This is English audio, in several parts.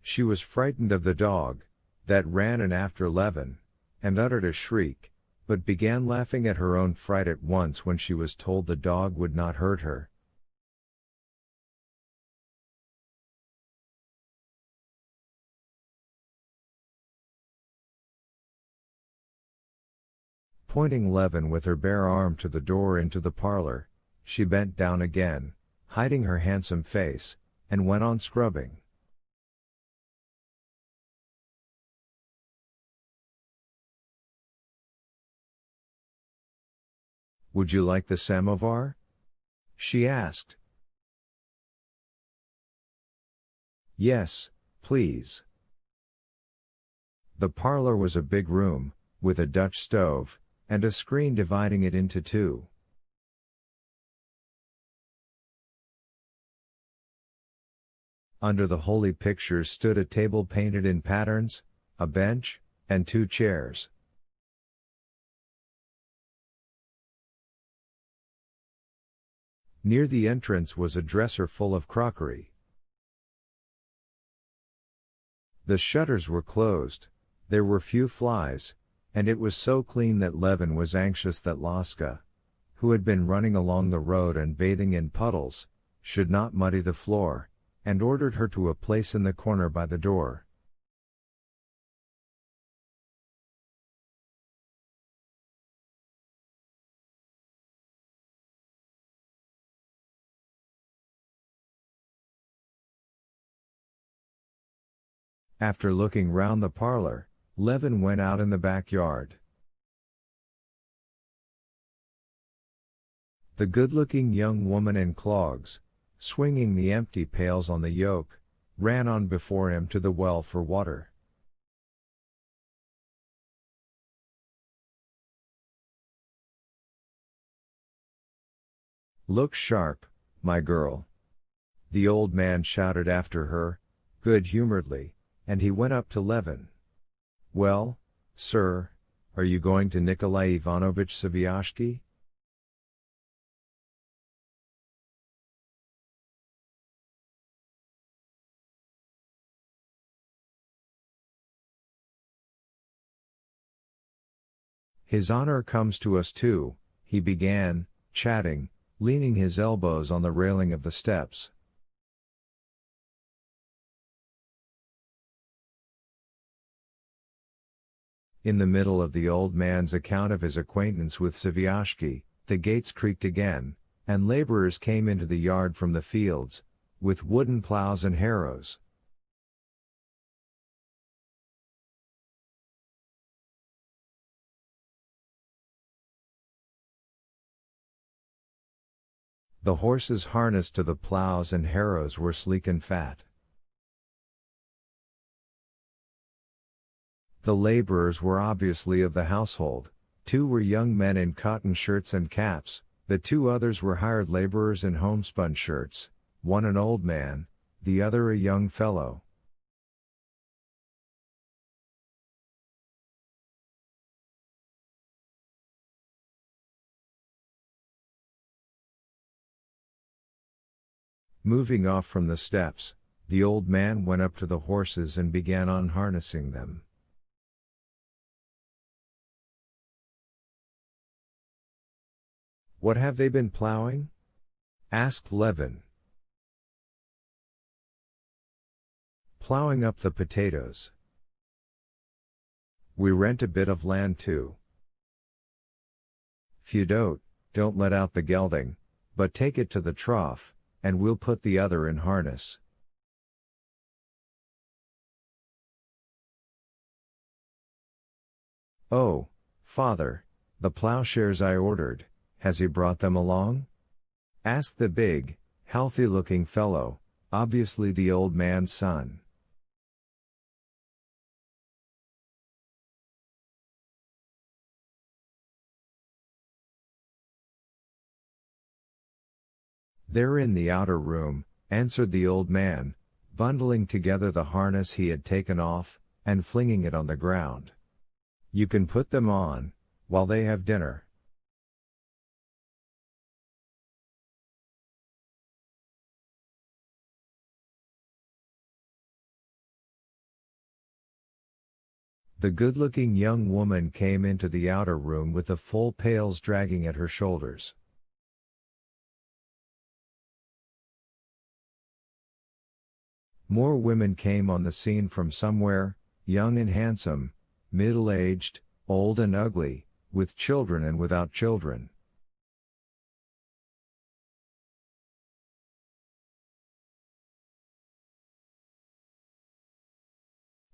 She was frightened of the dog, that ran in after Levin, and uttered a shriek, but began laughing at her own fright at once when she was told the dog would not hurt her. Pointing Levin with her bare arm to the door into the parlor, she bent down again, hiding her handsome face, and went on scrubbing. "Would you like the samovar?" she asked. "Yes, please." The parlor was a big room, with a Dutch stove, and a screen dividing it into two. Under the holy pictures stood a table painted in patterns, a bench, and two chairs. Near the entrance was a dresser full of crockery. The shutters were closed, there were few flies, and it was so clean that Levin was anxious that Laska, who had been running along the road and bathing in puddles, should not muddy the floor, and ordered her to a place in the corner by the door. After looking round the parlor, Levin went out in the backyard. The good-looking young woman in clogs, swinging the empty pails on the yoke, ran on before him to the well for water. "Look sharp, my girl," the old man shouted after her, good-humoredly, and he went up to Levin. "Well, sir, are you going to Nikolai Ivanovich Saviashki?" "His honor comes to us too," he began, chatting, leaning his elbows on the railing of the steps. In the middle of the old man's account of his acquaintance with Saviashki, the gates creaked again, and laborers came into the yard from the fields, with wooden plows and harrows. The horses harnessed to the plows and harrows were sleek and fat. The laborers were obviously of the household, 2 were young men in cotton shirts and caps, the 2 others were hired laborers in homespun shirts, one an old man, the other a young fellow. Moving off from the steps, the old man went up to the horses and began unharnessing them. "What have they been plowing?" asked Levin. "Plowing up the potatoes. We rent a bit of land too. If you don't let out the gelding, but take it to the trough, and we'll put the other in harness." "Oh, father, the plowshares I ordered, has he brought them along?" asked the big, healthy-looking fellow, obviously the old man's son. "They're in the outer room," answered the old man, bundling together the harness he had taken off, and flinging it on the ground. "You can put them on, while they have dinner." The good-looking young woman came into the outer room with the full pails dragging at her shoulders. More women came on the scene from somewhere, young and handsome, middle-aged, old and ugly, with children and without children.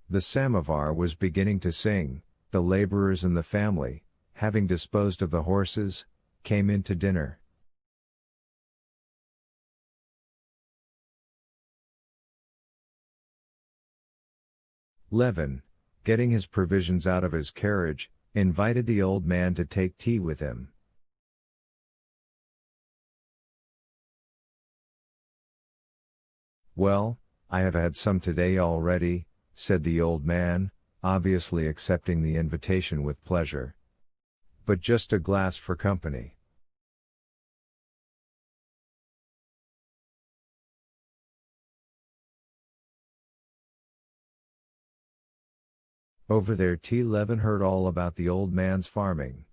The samovar was beginning to sing. The laborers and the family, having disposed of the horses, came in to dinner. Levin, getting his provisions out of his carriage, invited the old man to take tea with him. "Well, I have had some today already," said the old man, obviously accepting the invitation with pleasure. "But just a glass for company." Over their tea Levin heard all about the old man's farming.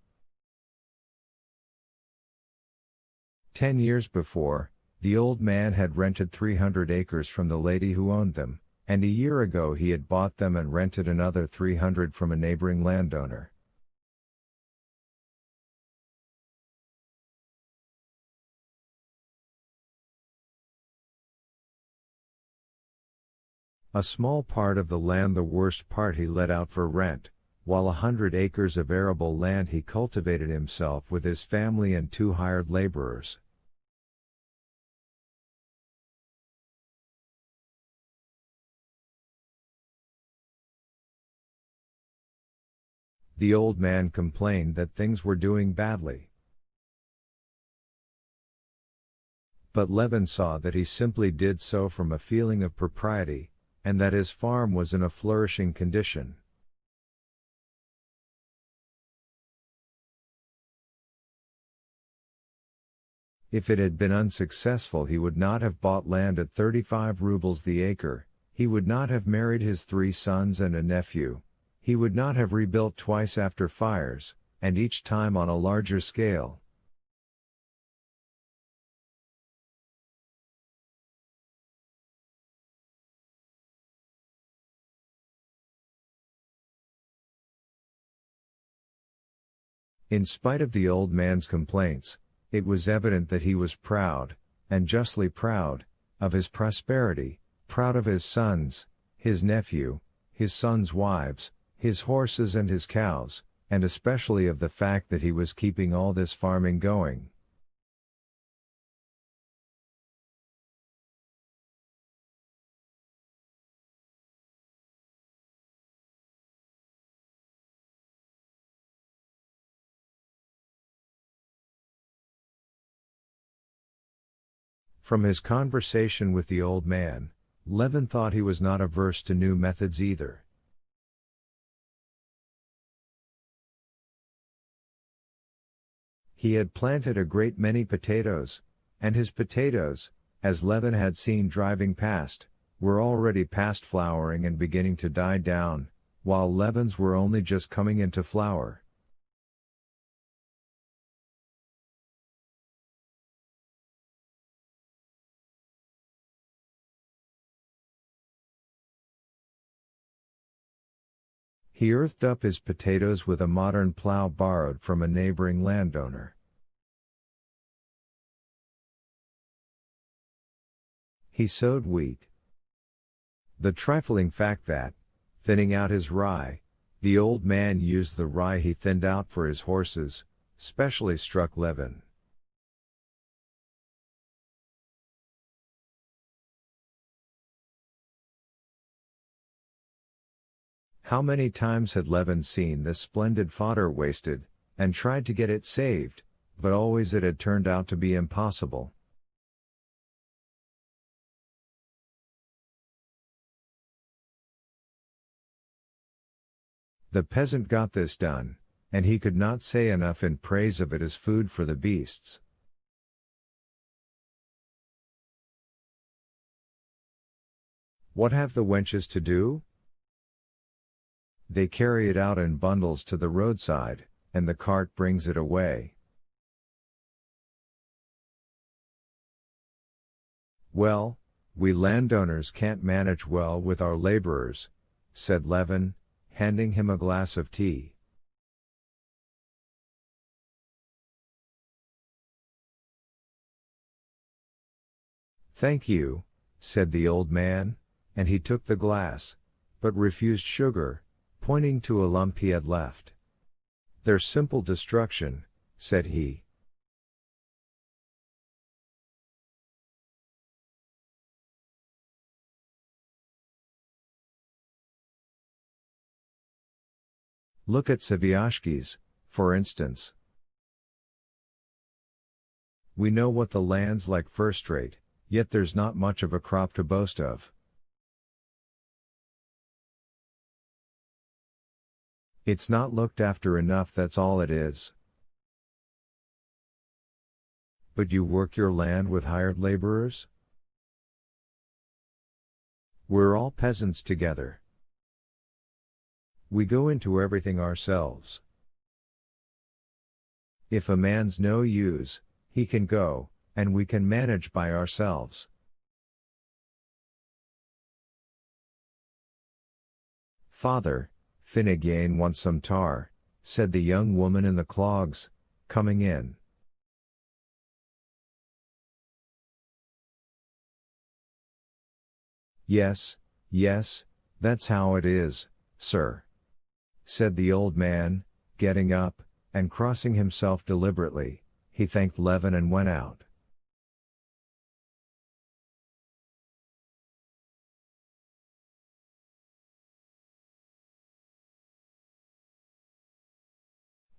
10 years before, the old man had rented 300 acres from the lady who owned them, and a year ago he had bought them and rented another 300 from a neighboring landowner. A small part of the land, the worst part, he let out for rent, while 100 acres of arable land he cultivated himself with his family and 2 hired laborers. The old man complained that things were doing badly. But Levin saw that he simply did so from a feeling of propriety, and that his farm was in a flourishing condition. If it had been unsuccessful, he would not have bought land at 35 rubles the acre, he would not have married his 3 sons and a nephew, he would not have rebuilt twice after fires, and each time on a larger scale. In spite of the old man's complaints, it was evident that he was proud, and justly proud, of his prosperity, proud of his sons, his nephew, his sons' wives, his horses and his cows, and especially of the fact that he was keeping all this farming going. From his conversation with the old man, Levin thought he was not averse to new methods either. He had planted a great many potatoes, and his potatoes, as Levin had seen driving past, were already past flowering and beginning to die down, while Levin's were only just coming into flower. He earthed up his potatoes with a modern plow borrowed from a neighboring landowner. He sowed wheat. The trifling fact that, thinning out his rye, the old man used the rye he thinned out for his horses, specially struck Levin. How many times had Levin seen this splendid fodder wasted, and tried to get it saved, but always it had turned out to be impossible. The peasant got this done, and he could not say enough in praise of it as food for the beasts. What have the wenches to do? They carry it out in bundles to the roadside, and the cart brings it away. Well, we landowners can't manage well with our laborers, said Levin, handing him a glass of tea. Thank you, said the old man, and he took the glass, but refused sugar, pointing to a lump he had left. They're simple destruction, said he. Look at Saviashki's, for instance. We know what the land's like first rate, yet there's not much of a crop to boast of. It's not looked after enough, that's all it is. But you work your land with hired laborers? We're all peasants together. We go into everything ourselves. If a man's no use, he can go, and we can manage by ourselves. Father, Finn again wants some tar, said the young woman in the clogs, coming in. Yes, yes, that's how it is, sir, said the old man, getting up, and crossing himself deliberately, he thanked Levin and went out.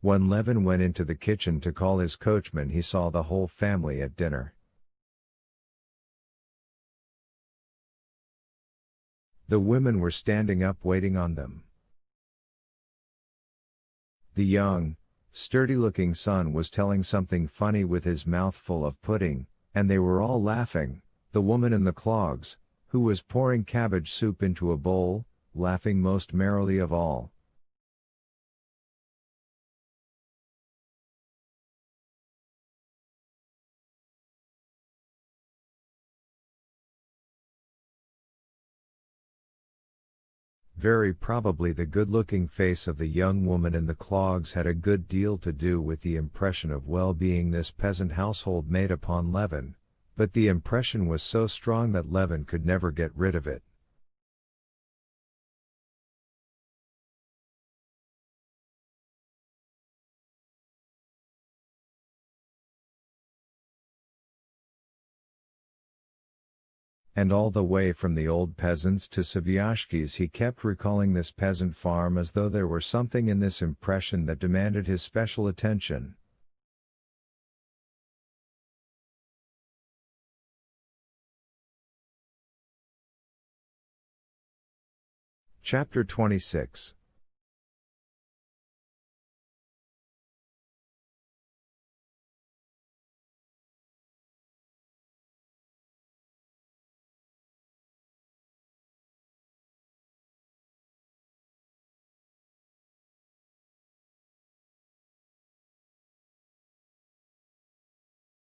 When Levin went into the kitchen to call his coachman, he saw the whole family at dinner. The women were standing up waiting on them. The young, sturdy-looking son was telling something funny with his mouth full of pudding, and they were all laughing, the woman in the clogs, who was pouring cabbage soup into a bowl, laughing most merrily of all. Very probably the good-looking face of the young woman in the clogs had a good deal to do with the impression of well-being this peasant household made upon Levin, but the impression was so strong that Levin could never get rid of it. And all the way from the old peasants to Saviashki's he kept recalling this peasant farm as though there were something in this impression that demanded his special attention. Chapter 26